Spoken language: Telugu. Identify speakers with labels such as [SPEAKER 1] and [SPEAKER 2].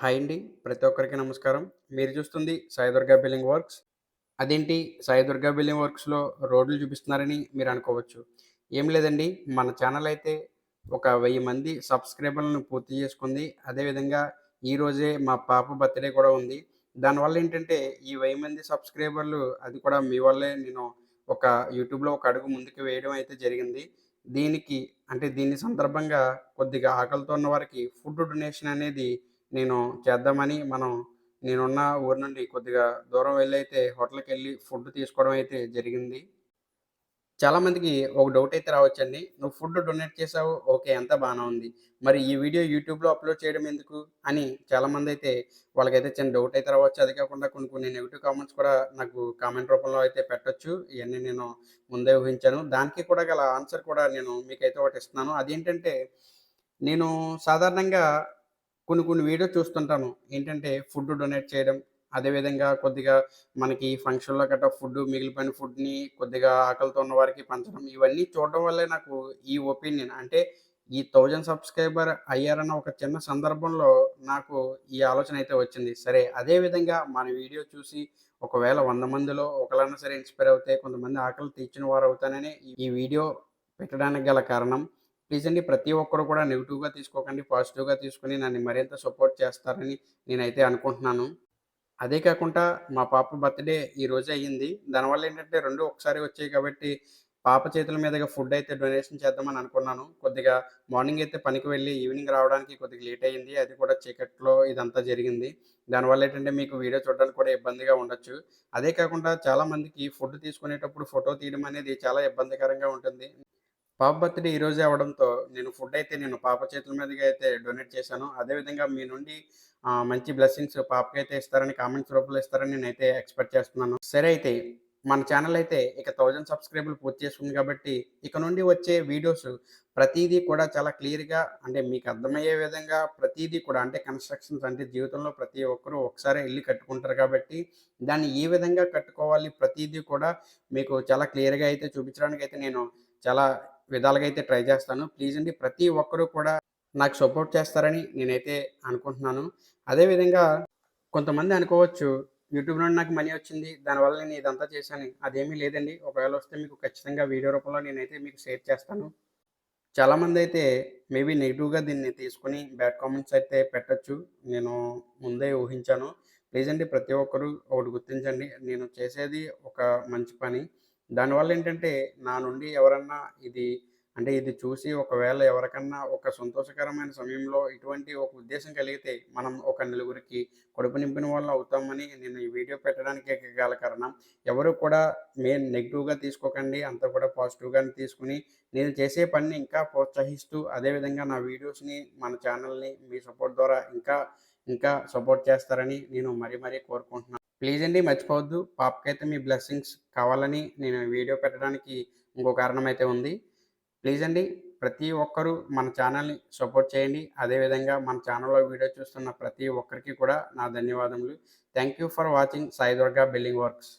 [SPEAKER 1] హాయ్ అండి. ప్రతి ఒక్కరికి నమస్కారం. మీరు చూస్తుంది సాయి దుర్గా బిల్లింగ్ వర్క్స్. అదేంటి సాయి దుర్గా బిల్లింగ్ వర్క్స్‌లో రోడ్లు చూపిస్తున్నారని మీరు అనుకోవచ్చు. ఏం లేదండి. మన ఛానల్ అయితే ఒక 1000 మంది సబ్‌స్క్రైబర్‌లను పూర్తి చేసుకుంది. అదేవిధంగా ఈరోజే మా పాప బర్త్‌డే కూడా ఉంది. దానివల్ల ఏంటంటే ఈ 1000 మంది సబ్‌స్క్రైబర్‌లు అది కూడా మీ వల్లే నేను ఒక యూట్యూబ్‌లో ఒక అడుగు ముందుకు వేయడం అయితే జరిగింది. దీనికి అంటే దీని సందర్భంగా కొద్దిగా ఆకలితో ఉన్న వారికి ఫుడ్ డొనేషన్ అనేది నేను చేద్దామని నేనున్న ఊరు నుండి కొద్దిగా దూరం వెళ్లైతే హోటల్‌కెళ్ళి ఫుడ్ తీసుకోవడం అయితే జరిగింది. చాలామందికి ఒక డౌట్ అయితే రావచ్చండి. నువ్వు ఫుడ్ డొనేట్ చేసావు. ఓకే. అంతా బానే ఉంది. మరి ఈ వీడియో యూట్యూబ్‌లో అప్‌లోడ్ చేయడం ఎందుకు? అని చాలామందైతే వాళ్ళకైతే చిన్న డౌట్ అయితే రావచ్చు. అది కాకుండా కొన్ని కొన్ని నెగెటివ్ కామెంట్స్ కూడా నాకు కామెంట్ రూపంలో అయితే పెట్టొచ్చు. ఇయన్నీ నేను ముందే ఊహించాను. దానికి కూడా గల ఆన్సర్ కూడా నేను మీకైతే ఒకటిస్తున్నాను. అదేంటంటే నేను సాధారణంగా కొన్ని కొన్ని వీడియోస్ చూస్తుంటాను. ఏంటంటే ఫుడ్ డొనేట్ చేయడం. అదేవిధంగా కొద్దిగా మనకి ఫంక్షన్‌లో గట్టా మిగిలిపోయిన ఫుడ్‌ని కొద్దిగా ఆకలితో ఉన్న వారికి పంచడం. ఇవన్నీ చూడడం వల్లే నాకు ఈ ఒపీనియన్ అంటే ఈ 1000 సబ్‌స్క్రైబర్ అయ్యారన్న ఒక చిన్న సందర్భంలో నాకు ఈ ఆలోచన అయితే వచ్చింది. సరే అదే విధంగా మన వీడియో చూసి ఒకవేళ 100 మందిలో ఒకళ్ళన్నా సరే ఇన్‌స్పైర్ అవుతే కొంతమంది ఆకలి తీర్చిన వారవుతానని ఈ వీడియో పెట్టడానికి గల కారణం. ప్లీజ్ అండి ప్రతి ఒక్కరు కూడా నెగెటివ్‌గా తీసుకోకండి. పాజిటివ్‌గా తీసుకొని నన్ను మరింత సపోర్ట్ చేస్తారని నేనైతే అనుకుంటున్నాను. అదే కాకుండా మా పాప బర్త్‌డే ఈరోజే అయ్యింది. దానివల్ల ఏంటంటే 2 ఒకసారి వచ్చాయి కాబట్టి, పాప చేతుల మీదుగా ఫుడ్ అయితే డొనేషన్ చేద్దామని అనుకున్నాను. కొద్దిగా మార్నింగ్ అయితే పనికి వెళ్ళి ఈవినింగ్ రావడానికి కొద్దిగా లేట్ అయింది. అది కూడా చీకట్లో ఇదంతా జరిగింది. దానివల్ల ఏంటంటే మీకు వీడియో చూడడానికి కూడా ఇబ్బందిగా ఉండొచ్చు. అదే కాకుండా చాలామందికి ఫుడ్ తీసుకునేటప్పుడు ఫోటో తీయడం అనేది చాలా ఇబ్బందికరంగా ఉంటుంది. పాప బర్త్‌డే ఈరోజే అవ్వడంతో నేను పాప చేతుల మీదుగా అయితే డొనేట్ చేశాను. అదేవిధంగా మీ నుండి మంచి బ్లెస్సింగ్స్ పాపకైతే ఇస్తారని కామెంట్స్ రూపంలో ఇస్తారని నేనైతే ఎక్స్‌పెక్ట్ చేస్తున్నాను. సరే అయితే మన ఛానెల్ అయితే ఇక 1000 సబ్‌స్క్రైబర్లు పూర్తి చేసుకుంది కాబట్టి, ఇక నుండి వచ్చే వీడియోస్ ప్రతీదీ కూడా చాలా క్లియర్‌గా అంటే మీకు అర్థమయ్యే విధంగా ప్రతీదీ కూడా అంటే కన్‌స్ట్రక్షన్స్ అంటే జీవితంలో ప్రతి ఒక్కరు ఒకసారే ఇల్లు కట్టుకుంటారు కాబట్టి, దాన్ని ఏ విధంగా కట్టుకోవాలి ప్రతీదీ కూడా మీకు చాలా క్లియర్‌గా అయితే చూపించడానికైతే నేను చాలా విధాలుగా అయితే ట్రై చేస్తాను. ప్లీజ్ అండి ప్రతి ఒక్కరు కూడా నాకు సపోర్ట్ చేస్తారని నేనైతే అనుకుంటున్నాను. అదే విధంగా కొంతమంది అనుకోవచ్చు, యూట్యూబ్ నుండి నాకు మనీ వచ్చింది. దానివల్ల నేను ఇదంతా చేశాను. అదేమీ లేదండి. ఒకవేళ వస్తే మీకు ఖచ్చితంగా వీడియో రూపంలో నేనైతే మీకు షేర్ చేస్తాను. చాలామందైతే మేబీ నెగెటివ్‌గా దీన్ని తీసుకొని బ్యాడ్ కామెంట్స్ అయితే పెట్టొచ్చు. నేను ముందే ఊహించాను. ప్లీజ్ అండి ప్రతి ఒక్కరు ఒకటి గుర్తించండి. నేను చేసేది ఒక మంచి పని. దానివల్లేంటంటే నా నుండి ఎవరన్నా ఇది చూసి ఒకవేళ ఎవరికన్నా ఒక సంతోషకరమైన సమయంలో ఇటువంటి ఒక ఉద్దేశ్యం కలిగితే మనం ఒక నలుగురికి కడుపు నింపిన వాళ్ళం అవుతామని నేను ఈ వీడియో పెట్టడానికే గల కారణం. ఎవరు కూడా నెగెటివ్‌గా తీసుకోకండి. అంతా కూడా పాజిటివ్‌గానే తీసుకొని నేను చేసే పనిని ఇంకా ప్రోత్సహిస్తూ, అదేవిధంగా నా వీడియోస్‌ని, మన ఛానల్‌ని మీ సపోర్ట్ ద్వారా ఇంకా సపోర్ట్ చేస్తారని నేను మరీ మరీ కోరుకుంటున్నాను. ప్లీజ్ అండి మర్చిపోవద్దు. పాపకైతే మీ బ్లెస్సింగ్స్ కావాలని నేను ఈ వీడియో పెట్టడానికి ఇంకో కారణం అయితే ఉంది. ప్లీజ్ అండి ప్రతి ఒక్కరూ మన ఛానల్‌ని సపోర్ట్ చేయండి. అదేవిధంగా మన ఛానల్‌లో వీడియో చూస్తున్న ప్రతి ఒక్కరికి కూడా నా ధన్యవాదములు. Thank you for watching Sai Durga building works.